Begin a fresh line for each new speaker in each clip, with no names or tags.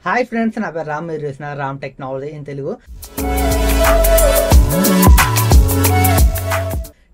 Hi friends, నా పేరు రామ్. మీరు చూసిన Ram technology in Telugu.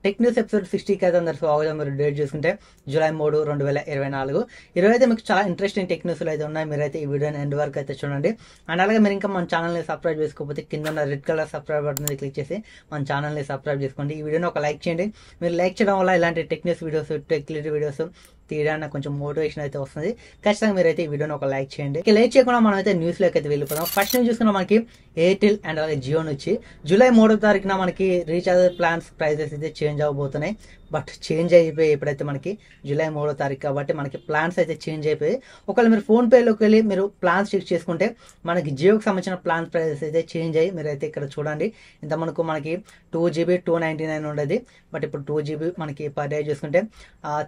Tech news episode 60కి అయితే అందరు స్వాగతం. మీరు డేట్ చూసుకుంటే జూలై 3, 2024. ఈరోజు అయితే మీకు చాలా ఇంట్రెస్టింగ్ టెక్ న్యూస్లు అయితే ఉన్నాయి. మీరైతే ఈ వీడియోని ఎండ్ వరకు అయితే చూడండి. అండ్ అలాగే మీరు ఇంకా మన ఛానల్ని సబ్స్క్రైబ్ చేసుకోకపోతే కింద ఉన్న రెడ్ కలర్ సబ్స్క్రైబ్ బటన్ మీద క్లిక్ చేసి మన ఛానల్ని సబ్స్క్రైబ్ చేసుకోండి. ఈ వీడియోని ఒక లైక్ చేయండి. మీరు లైక్ చేయడం వల్ల ఇలాంటి tech news videos, tech related videos తీయడానికి కొంచెం మోటివేషన్ అయితే వస్తుంది. ఖచ్చితంగా మీరైతే ఈ వీడియోని ఒక లైక్ చేయండి. ఇక లేట్ చేయకుండా మనం అయితే న్యూస్లోకి అయితే వెళ్ళిపోదాం. ఫస్ట్ న్యూస్ చూసుకున్నా మనకి ఎయిర్టెల్ అండ్ అలాగే జియో నుంచి జూలై 3వ తారీఖున మనకి రీఛార్జ్ ప్లాన్స్ ప్రైజెస్ అయితే చేంజ్ అవబోతున్నాయి. బట్ చేంజ్ అయిపోయి ఇప్పుడైతే మనకి జూలై 3వ తారీఖు కాబట్టి మనకి ప్లాన్స్ అయితే చేంజ్ అయిపోయి, ఒకవేళ మీరు ఫోన్పేలోకి వెళ్ళి మీరు ప్లాన్స్ చెక్ చేసుకుంటే మనకి జియోకి సంబంధించిన ప్లాన్స్ ప్రైజెస్ అయితే చేంజ్ అయ్యి మీరైతే ఇక్కడ చూడండి. ఇంత మనకి 2GB 299 ఉండేది. బట్ ఇప్పుడు 2GB మనకి పర్ డే చూసుకుంటే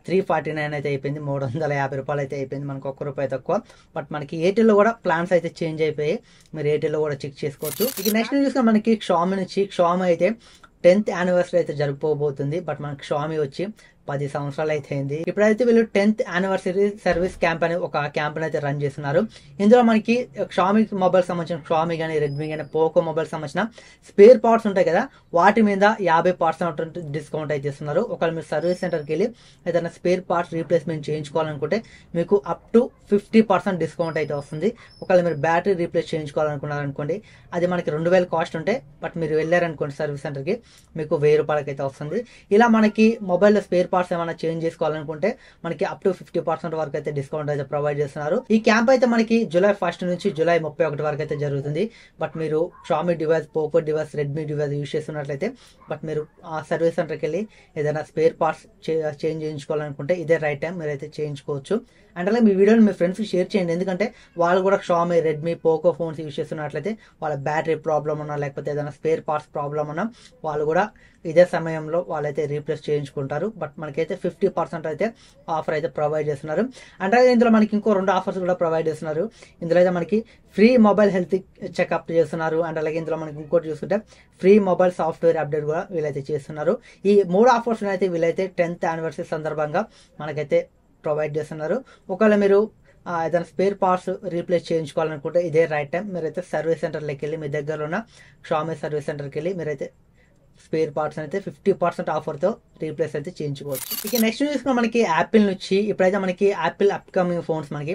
349 అయితే అయిపోయింది. 350 రూపాయలు అయితే అయిపోయింది. మనకు ₹1 తక్కువ. బట్ మనకి ఎయిర్టెల్లో కూడా ప్లాన్స్ అయితే చేంజ్ అయిపోయి మీరు ఎయిర్టెల్లో కూడా చెక్ చేసుకోవచ్చు. ఇక నెక్స్ట్ చూసుకుంటే మనకి షామీ నుంచి, షామీ అయితే 10th యానివర్సరీ అయితే జరుపుకోబోతుంది. బట్ మనకి షామీ వచ్చి 10 సంవత్సరాలు అయితే అయింది. ఇప్పుడైతే వీళ్ళు 10th యానివర్సరీ సర్వీస్ క్యాంప్ అని ఒక క్యాంపెయిన్ అయితే రన్ చేస్తున్నారు. ఇందులో మనకి షామీ మొబైల్ సంబంధించిన, షామీ కానీ, రెడ్మీ కానీ, పోకో మొబైల్ సంబంధించిన స్పేర్ పార్ట్స్ ఉంటాయి కదా, వాటి మీద 50% డిస్కౌంట్ అయితే ఇస్తున్నారు. ఒకవేళ మీరు సర్వీస్ సెంటర్కి వెళ్ళి ఏదైనా స్పేర్ పార్ట్స్ రీప్లేస్మెంట్ చేయించుకోవాలనుకుంటే మీకు అప్ టు 50% డిస్కౌంట్ అయితే వస్తుంది. ఒకవేళ మీరు బ్యాటరీ రీప్లేస్ చేయించుకోవాలనుకున్నారనుకోండి, అది మనకి 2000 కాస్ట్ ఉంటాయి. బట్ మీరు వెళ్ళారనుకోండి సర్వీస్ సెంటర్కి, మీకు ₹1000 అయితే వస్తుంది. ఇలా మనకి మొబైల్లో స్పేర్ పార్ట్స్ ఏమైనా చేంజ్ చేసుకోవాలనుకుంటే మనకి అప్ టు 50% వరకు అయితే డిస్కౌంట్ అయితే ప్రొవైడ్ చేస్తున్నారు. ఈ క్యాంప్ అయితే మనకి జూలై 1 నుంచి జూలై 31 వరకు అయితే జరుగుతుంది. బట్ మీరు Xiaomi device, Poco device, Redmi device use చేస్తున్నట్లయితే, బట్ మీరు ఆ సర్వీస్ సెంటర్కి వెళ్ళి ఏదైనా స్పేర్ పార్ట్స్ చేంజ్ చేయించుకోవాలనుకుంటే ఇదే రైట్ టైం, మీరైతే చేయించుకోవచ్చు. అండ్ అలాగే మీ వీడియోని మీ ఫ్రెండ్స్కి షేర్ చేయండి. ఎందుకంటే వాళ్ళు కూడా Xiaomi, Redmi, Poco phones use చేస్తున్నట్లయితే వాళ్ళ బ్యాటరీ ప్రాబ్లం ఉన్నా, లేకపోతే ఏదైనా స్పేర్ పార్ట్స్ ప్రాబ్లం ఉన్నా వాళ్ళు కూడా ఇదే సమయంలో వాళ్ళైతే రీప్లేస్ చేయించుకుంటారు. బట్ మనకైతే 50% అయితే ఆఫర్ అయితే ప్రొవైడ్ చేస్తున్నారు. అండ్ అలాగే ఇందులో మనకి ఇంకో 2 ఆఫర్స్ కూడా ప్రొవైడ్ చేస్తున్నారు. ఇందులో అయితే మనకి ఫ్రీ మొబైల్ హెల్త్ చెకప్ చేస్తున్నారు. అండ్ అలాగే ఇందులో మనకి ఇంకోటి చూసుకుంటే ఫ్రీ మొబైల్ సాఫ్ట్వేర్ అప్డేట్ కూడా వీళ్ళైతే చేస్తున్నారు. ఈ 3 ఆఫర్స్ అయితే వీళ్ళైతే 10th యానివర్సరీ సందర్భంగా మనకైతే ప్రొవైడ్ చేస్తున్నారు. ఒకవేళ మీరు ఏదైనా స్పేర్ పార్ట్స్ రీప్లేస్ చేయించుకోవాలనుకుంటే ఇదే రైట్ టైం. మీరైతే సర్వీస్ సెంటర్లోకి వెళ్ళి, మీ దగ్గర ఉన్న షామీ సర్వీస్ సెంటర్కి వెళ్ళి మీరైతే స్పేర్ పార్ట్స్ అయితే 50% ఆఫర్తో రీప్లేస్ అయితే చేయించుకోవచ్చు. ఇక నెక్స్ట్ చూసుకున్న మనకి యాపిల్ నుంచి ఇప్పుడైతే మనకి యాపిల్ అప్కమింగ్ ఫోన్స్ మనకి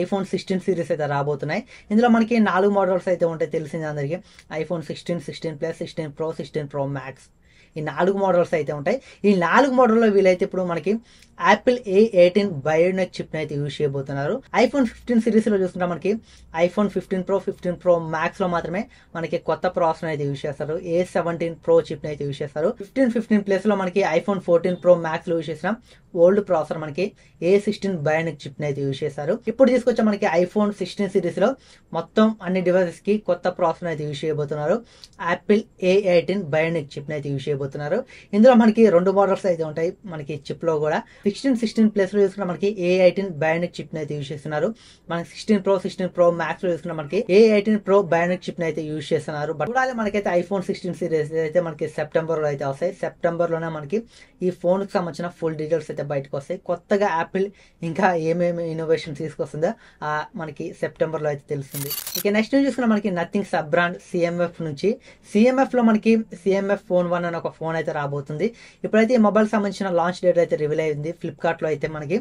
iPhone 16 సిరీస్ అయితే రాబోతున్నాయి. ఇందులో మనకి 4 మోడల్స్ అయితే ఉంటాయి, తెలిసింది అందరికీ. iPhone 16, 16 Plus, 16 Pro, 16 Pro Max, ఈ 4 మోడల్స్ అయితే ఉంటాయి. ఈ 4 మోడల్లో వీలైతే ఇప్పుడు మనకి యాపిల్ A18 బయోనిక్ చిప్ అయితే యూజ్ చేయబోతున్నారు. iPhone 15 సిరీస్ లో చూసుకుంటే మనకి iPhone 15 Pro, 15 Pro Max లో మాత్రమే మనకి కొత్త ప్రాసెసర్ అయితే యూజ్ చేస్తారు. A17 Pro చిప్ అయితే యూజ్ చేస్తారు. 15 Plus లో మనకి iPhone 14 Pro Max లో యూజ్ చేసిన ఓల్డ్ ప్రాసెసర్ మనకి A16 బయోనిక్ చిప్ అయితే యూజ్ చేస్తారు. ఇప్పుడు తీసుకొచ్చే మనకి iPhone 16 సిరీస్ లో మొత్తం అన్ని డివైసెస్ కి కొత్త ప్రాసెసర్ అయితే యూజ్ చేయబోతున్నారు. యాపిల్ A18 బయోనిక్ చిప్ అయితే యూజ్ చేయబోతున్నారు. ఇందులో మనకి 2 మోడల్స్ అయితే ఉంటాయి మనకి చిప్ లో కూడా. 16 Plus లో చూసుకున్న మనకి A18 బయోనిక్ చిప్ అయితే యూజ్ చేస్తున్నారు. మనకి 16 Pro, 16 Pro Max లో చూసుకున్న మనకి A18 Pro బయోనిక్ చిప్ అయితే యూజ్ చేస్తున్నారు. బట్ చూడాలి, మనకైతే iPhone 16 సిరీస్ అయితే మనకి సెప్టెంబర్ లో అయితే వస్తాయి. సెప్టెంబర్ లోనే మనకి ఈ ఫోన్ కి సంబంధించిన ఫుల్ డీటెయిల్స్ అయితే బయటకు వస్తాయి. కొత్తగా యాపిల్ ఇంకా ఏమేమి ఇన్నోవేషన్ తీసుకొస్తుందో మనకి సెప్టెంబర్ లో అయితే తెలుస్తుంది. ఇక నెక్స్ట్ చూసుకున్న మనకి నథింగ్ సబ్ బ్రాండ్ CMF నుంచి, CMF లో మనకి CMF Phone 1 అనే ఒక ఫోన్ అయితే రాబోతుంది. ఇప్పుడైతే ఈ మొబైల్ సంబంధించిన లాంచ్ డేట్ అయితే రివీల్ అయింది. ఫ్లిప్కార్ట్ లో అయితే మనకి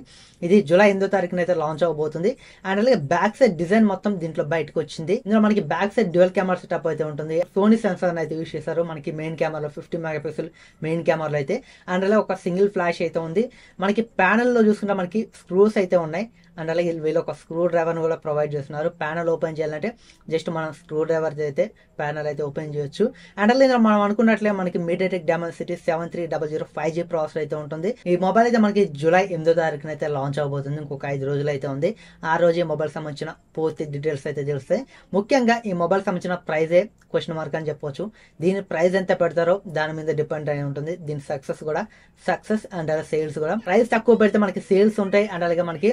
ఇది జూలై 8వ తారీఖున అయితే లాంచ్ అవబోతుంది. అండ్ అలాగే బ్యాక్ సైడ్ డిజైన్ మొత్తం దీంట్లో బయటకు వచ్చింది. ఇందులో మనకి back side dual camera setup అయితే ఉంటుంది. సోనీ సెన్సార్ అయితే యూజ్ చేశారు. మనకి మెయిన్ కెమెరాలో 50 మెగాపిక్సెల్ మెయిన్ కెమెరాలో అయితే, అండ్ అలాగే ఒక సింగిల్ ఫ్లాష్ అయితే ఉంది. మనకి ప్యానెల్ లో చూసుకుంటే మనకి స్క్రూస్ అయితే ఉన్నాయి. అండ్ అలాగే వీళ్ళు ఒక స్క్రూ డ్రైవర్ కూడా ప్రొవైడ్ చేస్తున్నారు. ప్యానెల్ ఓపెన్ చేయాలంటే జస్ట్ మనం స్క్రూ డ్రైవర్ అయితే ప్యానెల్ అయితే ఓపెన్ చేయొచ్చు. అండ్ అలాగే మనం అనుకున్నట్లే మనకి MediaTek Dimensity 7300 5G ప్రాసెసర్ అయితే ఉంటుంది. ఈ మొబైల్ అయితే మనకి జూలై 8వ తారీఖున అయితే లాంచ్ అవబోతుంది. ఇంకొక 5 రోజులు అయితే ఉంది. ఆ రోజు ఈ మొబైల్ సంబంధించిన పూర్తి డీటెయిల్స్ అయితే తెలుస్తాయి. ముఖ్యంగా ఈ మొబైల్ సంబంధించిన ప్రైజే క్వశ్చన్ మార్క్ అని చెప్పొచ్చు. దీని ప్రైస్ ఎంత పెడతారో దాని మీద డిపెండ్ అయి ఉంటుంది. దీని సక్సెస్ అండ్ సేల్స్ కూడా. ప్రైస్ తక్కువ పెడితే మనకి సేల్స్ ఉంటాయి, అండ్ అలాగే మనకి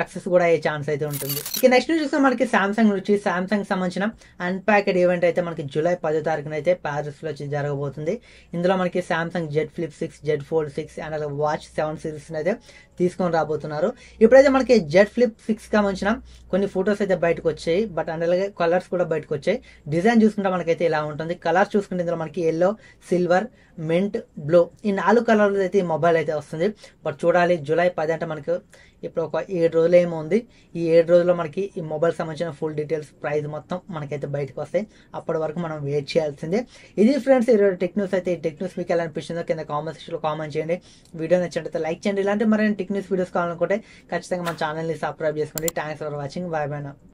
సక్సెస్ కూడా అయ్యే ఛాన్స్ అయితే ఉంటుంది. ఇక నెక్స్ట్ చూస్తే మనకి సామ్సంగ్ నుంచి సామ్సంగ్ సంబంధించిన అన్ప్యాక్డ్ ఈవెంట్ అయితే మనకి జూలై 10 తారీఖున అయితే ప్యారిస్ లో వచ్చి జరగబోతుంది. ఇందులో మనకి Samsung Z flip 6, Z fold 6 and అలాగే వాచ్ 7 సిరీస్ అయితే తీసుకొని రాబోతున్నారు. ఇప్పుడైతే మనకి జెడ్ ఫ్లిప్ 6 సంబంధించిన కొన్ని ఫొటోస్ అయితే బయటకు వచ్చాయి. బట్ అండ్ అలాగే కలర్స్ కూడా బయటకు వచ్చాయి. డిజైన్ చూసుకుంటే మనకైతే ఇలా ఉంటుంది. కలర్స్ చూసుకుంటే ఇందులో మనకి ఎల్లో, సిల్వర్, మెంట్, బ్లూ ఈ 4 కలర్లు అయితే ఈ మొబైల్ అయితే వస్తుంది. బట్ చూడాలి, జూలై 10 అంటే మనకు ఇప్పుడు ఒక 7 రోజులు ఏమో ఉంది. ఈ 7 రోజుల్లో మనకి ఈ మొబైల్ సంబంధించిన ఫుల్ డీటెయిల్స్, ప్రైస్ మొత్తం మనకైతే బయటకు వస్తాయి. అప్పటి వరకు మనం వెయిట్ చేయాల్సిందే. ఇది ఫ్రెండ్స్ ఈరోజు టెక్ న్యూస్ అయితే. ఈ టెక్ న్యూస్ మీకు ఎలా అనిపిస్తుందో కింద కామెంట్ సెక్షన్లో కామెంట్ చేయండి. వీడియో నచ్చినట్లయితే లైక్ చేయండి. ఇలాంటి మరిన్ని టెక్ న్యూస్ వీడియోస్ కావాలనుకుంటే ఖచ్చితంగా మన ఛానల్ని సబ్స్క్రైబ్ చేసుకోండి. Thanks for watching. By by.